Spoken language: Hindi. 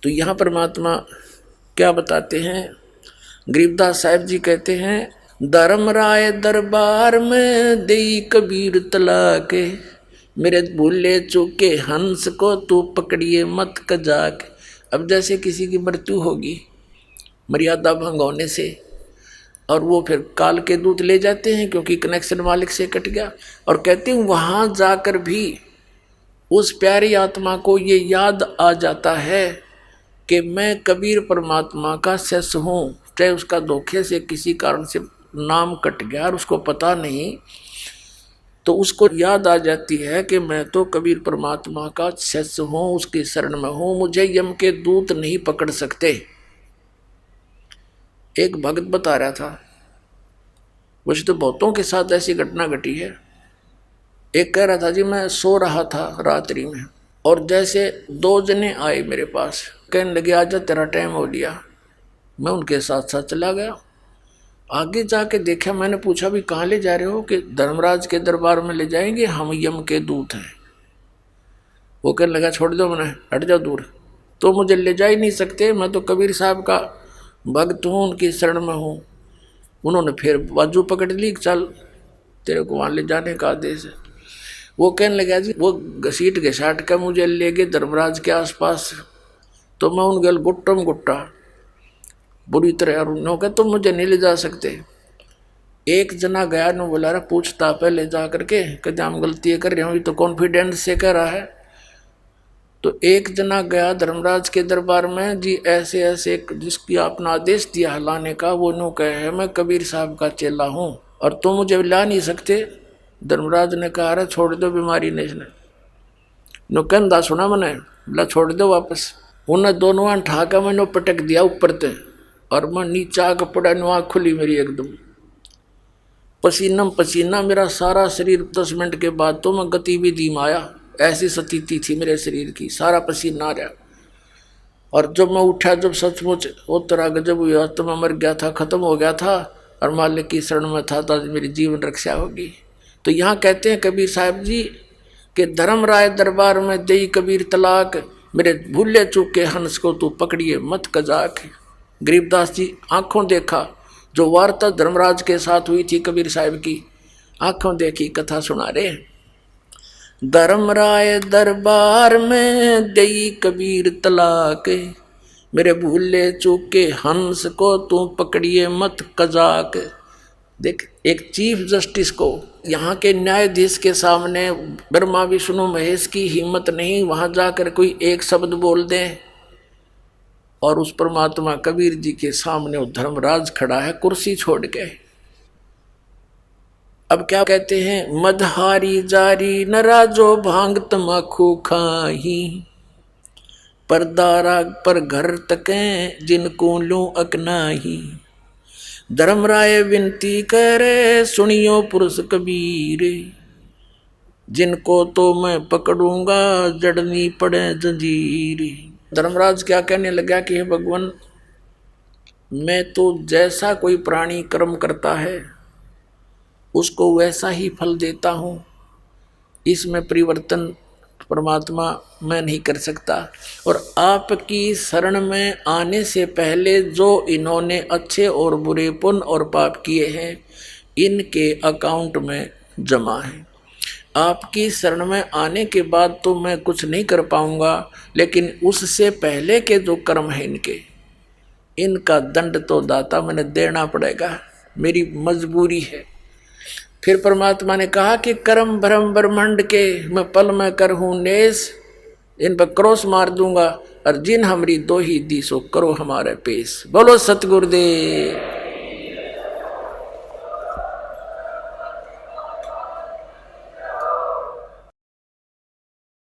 तो यहाँ परमात्मा क्या बताते हैं, गरीबदास साहिब जी कहते हैं, धर्मराय दरबार में देई कबीर तलाके, मेरे भूले चूके हंस को तू पकड़िए मत कजाक। अब जैसे किसी की मृत्यु होगी मर्यादा भंग होने से, और वो फिर काल के दूत ले जाते हैं क्योंकि कनेक्शन मालिक से कट गया, और कहते हैं वहाँ जाकर भी उस प्यारी आत्मा को ये याद आ जाता है कि मैं कबीर परमात्मा का शिष्य हूँ, चाहे उसका धोखे से किसी कारण से नाम कट गया और उसको पता नहीं, तो उसको याद आ जाती है कि मैं तो कबीर परमात्मा का शिष्य हूँ, उसकी शरण में हूँ, मुझे यम के दूत नहीं पकड़ सकते। एक भक्त बता रहा था, वैसे तो बहुतों के साथ ऐसी घटना घटी है। एक कह रहा था जी मैं सो रहा था रात्रि में, और जैसे 2 जने आए मेरे पास, कहने लगे आजा तेरा टाइम हो लिया। मैं उनके साथ साथ चला गया। आगे जाके देखा, मैंने पूछा भी कहाँ ले जा रहे हो, कि धर्मराज के दरबार में ले जाएंगे, हम यम के दूत हैं। वो कहने लगा छोड़ दो, मैंने हट जाओ दूर, तो मुझे ले जा ही नहीं सकते, मैं तो कबीर साहब का भक्त हूँ, उनकी शरण में हूँ। उन्होंने फिर बाजू पकड़ ली, चल तेरे को वहाँ ले जाने का आदेश है। वो कहने लगा जी वो घसीट घसाट कर मुझे ले गए धर्मराज के आसपास, तो मैं उन गल गुट्टम गुट्टा बुरी तरह, और उन्होंने तुम मुझे नहीं ले जा सकते। एक जना गया न बोला रहा पूछता पहले जा करके, कहते हम गलती कर रहे हो, तो कॉन्फिडेंस से कह रहा है। तो एक जना गया धर्मराज के दरबार में, जी ऐसे ऐसे जिसकी आपने आदेश दिया लाने का, वो नो कहे मैं कबीर साहब का चेला हूँ और तुम मुझे ला नहीं सकते। धर्मराज ने कहा अरे छोड़ दो बीमारी ने, इसने नो कहना सुना मैंने, बोला छोड़ दो वापस। उन्हें दोनों ठा कर मैंने पटक दिया ऊपर ते, और मैं नीचा आकर पड़ा, नुआ खुली मेरी एकदम, पसीना पसीना मेरा सारा शरीर। 10 मिनट के बाद तो मैं गतिविधि में आया, ऐसी स्थिति थी मेरे शरीर की, सारा पसीना आ रहा। और जब मैं उठा, जब सचमुच वो तरह गजब हुआ, तो मैं मर गया था, खत्म हो गया था, और मालिक की शरण में था, तो मेरी जीवन रक्षा होगी। तो यहाँ कहते हैं कबीर साहब जी कि धर्मराय दरबार में दई कबीर तलाक, मेरे भूले चूके हंस को तू पकड़िए मत कजाक। गरीबदास जी आंखों देखा जो वार्ता धर्मराज के साथ हुई थी कबीर साहब की, आंखों देखी कथा सुना रहे। धर्मराय दरबार में दई कबीर तलाक, मेरे भूले चूके हंस को तू पकड़िए मत कजाक। देख, एक चीफ जस्टिस को, यहाँ के न्यायाधीश के सामने ब्रह्मा विष्णु महेश की हिम्मत नहीं वहां जाकर कोई एक शब्द बोल दें, और उस परमात्मा कबीर जी के सामने वो धर्मराज खड़ा है कुर्सी छोड़ के। अब क्या कहते हैं, मदहारी जारी न राजो भांग तमाखू खाही, परदारा पर घर तकें जिनको लूं अकनाही। धर्मराय विनती करे सुनियो पुरुष कबीर, जिनको तो मैं पकड़ूंगा जड़नी पड़े जंजीर। धर्मराज क्या कहने लगा कि हे भगवान, मैं तो जैसा कोई प्राणी कर्म करता है उसको वैसा ही फल देता हूँ, इसमें परिवर्तन परमात्मा मैं नहीं कर सकता। और आपकी शरण में आने से पहले जो इन्होंने अच्छे और बुरे पुण्य और पाप किए हैं, इनके अकाउंट में जमा है। आपकी शरण में आने के बाद तो मैं कुछ नहीं कर पाऊंगा, लेकिन उससे पहले के जो कर्म हैं इनका दंड तो दाता मैंने देना पड़ेगा, मेरी मजबूरी है। फिर परमात्मा ने कहा कि कर्म भ्रम ब्रह्मांड के मैं पल में कर हूँ नेस, इन पर क्रॉस मार दूंगा, और जिन हमरी दो ही दी सो करो हमारे पेश। बोलो सतगुरुदेव।